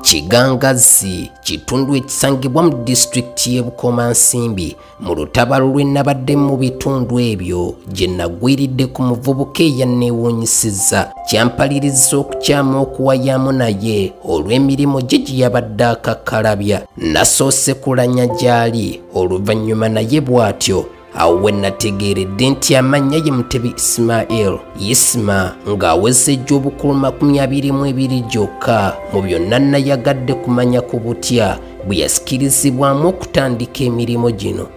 Kigangazi kitundu ekisangibwa mu disitulikiti y'e Bukomansimbi mu lutabalo lwe nabadde mu bitundu ebyo gye nagwiridde ku muvubuka eyanneewuunyisizza kyampaliriza okukyama okuwayaamu naye olw'emirimu gye gye yabadde akakkalabya. Nasoose kulanya gy'ali oluvannyuma naye bw'atyo awo we nategeeredde nti amannya ye Mutebi Ismail ng'aweza egy'obukulu 22 gyokka mu byonna nayagadde kumanya ku butya bwe yasikirizibwamu okutandika emirimu gino.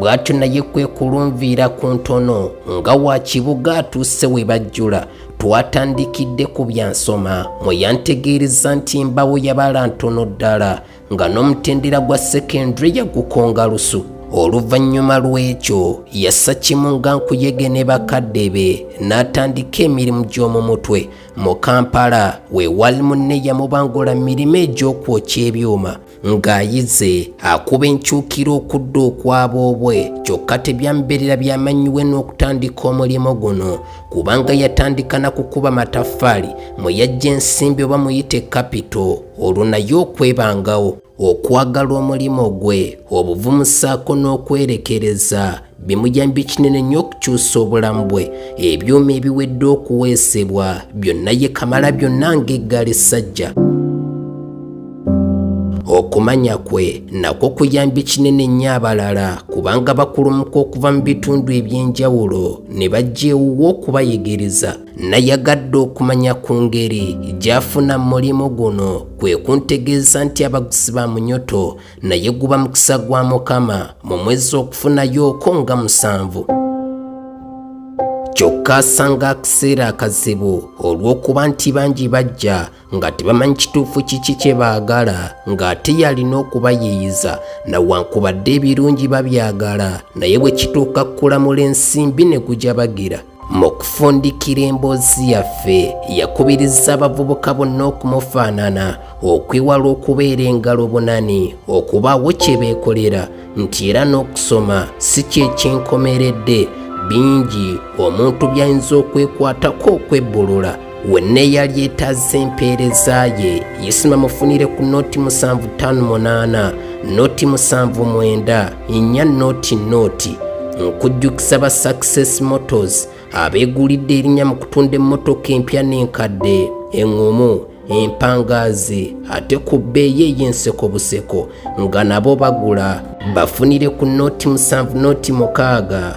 Bw'atyo naye kwe kulunviira ku ntono nga wa kibuga atuuse we bajjula. Twatandikidde ku byansoma mwe yantegeereza nti mbawo yabala ntono ddala nga n'omutendera gwa secondary yagukonga lusu. Oluvannyuma lw'ekyo yassa kimu nga nkuyege ne bakadde be n'atandika emirimu gy'omu mutwe. Mu Kampala we wali munne yamubangula mirimu egy'okwokya ebyuma ng'ayize akuba enkyukira okudda okwaboobwe, kyokka tebyamberera byamanyiwe n'okutandika omulimu guno kubanga yatandika na kukuba mataffaali mwe yajja ensimbi oba muyite kapito olwo naye okwebangawo. Okwagala omulimu gwe obuvumusaako n'okwerekereza bimuyambye kinene nnyo okukyusa obulamu bwe. Ebyuma ebiwedde okuweesebwa byonna ye kamala byonna ng'eggala essajja. Okumanya kwe nakwo kuyambye kinene nnyo abalala kubanga bakulumuka okuva mu bitundu eby'enjawulo ne bajja ewuwe okubayigiriza. Nayagadde okumanya ku ngeri gy'afuna mu mulimu guno kwe kuntegeeza nti abaguzi ba munyoto naye guba mukisa gwa Mukama mu mwezi okufunayo okwo nga 7. Kyokka asanga akaseera akazibu olw'okuba nti bangi bajja nga tebamanyi kituufu kiki kye baagala ng'ate yalina okubayiiyiza nawankubadde ebirungi babyagala naye bwe kituuka kulamula ensimbi ne gujabagira. Mu kufundikira emboozi yaffe yakubiriza abavubuka bonna okumufaanana okwewala okubeera engalo bunani okubaawo kye beekolera nti era n'okusoma si kyekyenkomeredde. Bingi omuntu by'ayinza okwekwatako okwebbulula. Wenna eyali etazza empeereza ye yisima mufunire ku noti 758 noti 79 noti. Nkujjukisa ba Success Motors abeegulidde erinnya mu kutunda emmotoka empya n'enkadde, eŋŋumu, empangaazi ate ku bbeeyi ey'enseko buseko nga nabo bagula. Bafunire ku noti 7 noti 6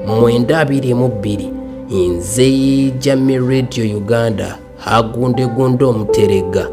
959 Nze Jamii Radio Uganda Hagunde Omuterega.